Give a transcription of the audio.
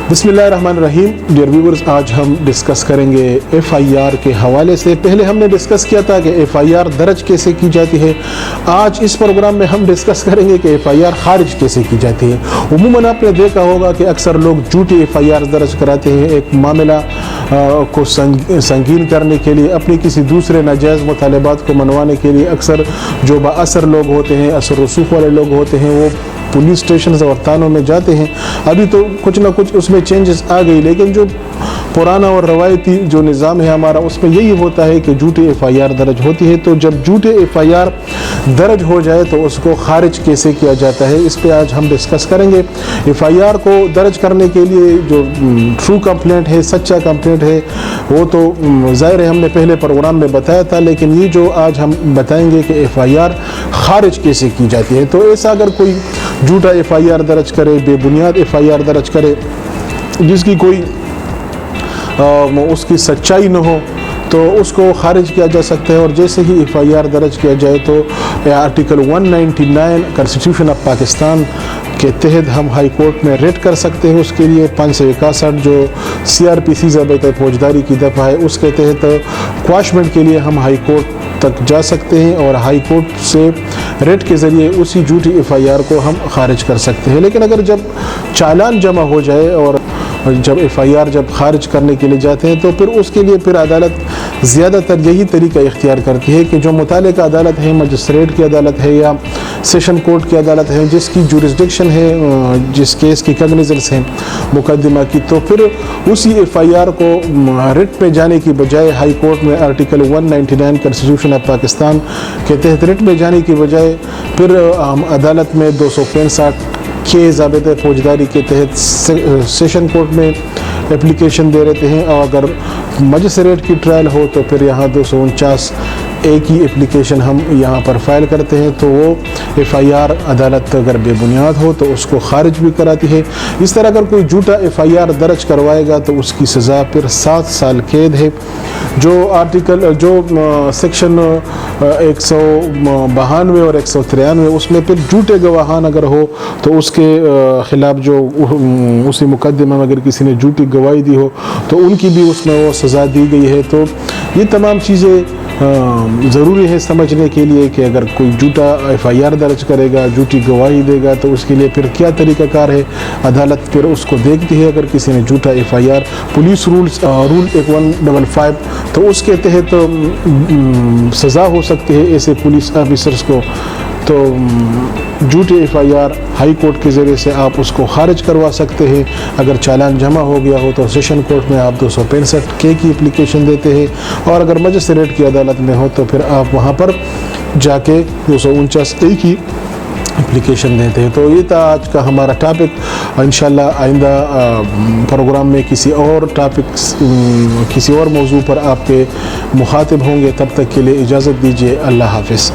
बिस्मिल्लाहिर्रहमानिर्रहीम। Dear viewers, आज हम डिस्कस करेंगे FIR के हवाले से। पहले हमने डिस्कस किया था कि FIR दर्ज कैसे की जाती है। आज इस प्रोग्राम में हम डिस्कस करेंगे कि FIR खारिज कैसे की जाती है। उमूमन आपने देखा होगा कि अक्सर लोग झूठी FIR दर्ज कराते हैं एक मामला को संगीन करने के लिए, अपनी किसी दूसरे नाजायज़ मुतालबात को मनवाने के लिए। अक्सर जो बाअसर लोग होते हैं, असर रसूख वाले लोग होते हैं, वो पुलिस स्टेशन और थानों में जाते हैं। अभी तो कुछ ना कुछ उसमें चेंजेस आ गई, लेकिन जो पुराना और रवायती जो निज़ाम है हमारा, उसमें यही होता है कि झूठी FIR दर्ज होती है। तो जब झूठी FIR दर्ज हो जाए तो उसको खारिज कैसे किया जाता है, इस पे आज हम डिस्कस करेंगे। FIR को दर्ज करने के लिए जो ट्रू कंप्लेंट है, सच्चा कंप्लेंट है, वो तो ज़ाहिर है हमने पहले प्रोग्राम में बताया था, लेकिन ये जो आज हम बताएंगे कि FIR खारिज कैसे की जाती है। तो ऐसा अगर कोई झूठा FIR दर्ज करे, बेबुनियाद FIR दर्ज करे, जिसकी कोई उसकी सच्चाई न हो, तो उसको खारिज किया जा सकता है। और जैसे ही FIR दर्ज किया जाए तो आर्टिकल 199 कॉन्स्टिट्यूशन ऑफ पाकिस्तान के तहत हम हाई कोर्ट में रेट कर सकते हैं। उसके लिए 561 जो CRPC ज़ाबिता फौजदारी की दफ़ा है, उसके तहत क्वाशमेंट के लिए हम हाई कोर्ट तक जा सकते हैं और हाई कोर्ट से रेट के ज़रिए उसी झूठी FIR को हम खारिज कर सकते हैं। लेकिन अगर जब चालान जमा हो जाए और जब FIR जब खारिज करने के लिए जाते हैं, तो फिर उसके लिए फिर अदालत ज़्यादातर यही तरीका इख्तियार करती है कि जो मुतालिका अदालत है, मजिस्ट्रेट की अदालत है या सेशन कोर्ट की अदालत है, जिसकी जुरिस्डिक्शन है, जिस केस की कॉग्निजेंस है मुकदमा की, तो फिर उसी FIR को रिट पे जाने की बजाय हाई कोर्ट में आर्टिकल 199 कॉन्स्टिट्यूशन ऑफ पाकिस्तान के तहत रिट में जाने की बजाय फिर अदालत में 265 के ज़ाबिता फौजदारी के तहत सेशन कोर्ट में एप्लीकेशन दे रहते हैं। और अगर मजिस्ट्रेट की ट्रायल हो तो फिर यहाँ 249 एक ही एप्लीकेशन हम यहाँ पर फाइल करते हैं। तो वो FIR अदालत अगर बेबुनियाद हो तो उसको खारिज भी कराती है। इस तरह अगर कोई झूठा FIR दर्ज करवाएगा तो उसकी सज़ा फिर 7 साल कैद है। जो आर्टिकल जो सेक्शन 192 और 193 उसमें फिर झूठे गवाहान अगर हो तो उसके ख़िलाफ़ जो उसी मुकदमे में अगर किसी ने झूठी गवाही दी हो तो उनकी भी उसमें वो सज़ा दी गई है। तो ये तमाम चीज़ें ज़रूरी है समझने के लिए कि अगर कोई झूठा FIR दर्ज करेगा, झूठी गवाही देगा, तो उसके लिए फिर क्या तरीक़ाकार है। अदालत फिर उसको देखती है। अगर किसी ने झूठा FIR पुलिस रूल 1155 तो उसके तहत सज़ा हो सकती है ऐसे पुलिस ऑफिसर्स को। तो झूठे FIR हाई कोर्ट के ज़रिए से आप उसको खारिज करवा सकते हैं। अगर चालान जमा हो गया हो तो सेशन कोर्ट में आप 265 के की एप्लीकेशन देते हैं, और अगर मजिस्ट्रेट की अदालत में हो तो फिर आप वहाँ पर जाके 249 ए की एप्लीकेशन देते हैं। तो ये था आज का हमारा टॉपिक। इंशाल्लाह आइंदा प्रोग्राम में किसी और टॉपिक्स किसी और मौजू पर आपके मुखातिब होंगे। तब तक के लिए इजाज़त दीजिए। अल्लाह हाफ़िज़।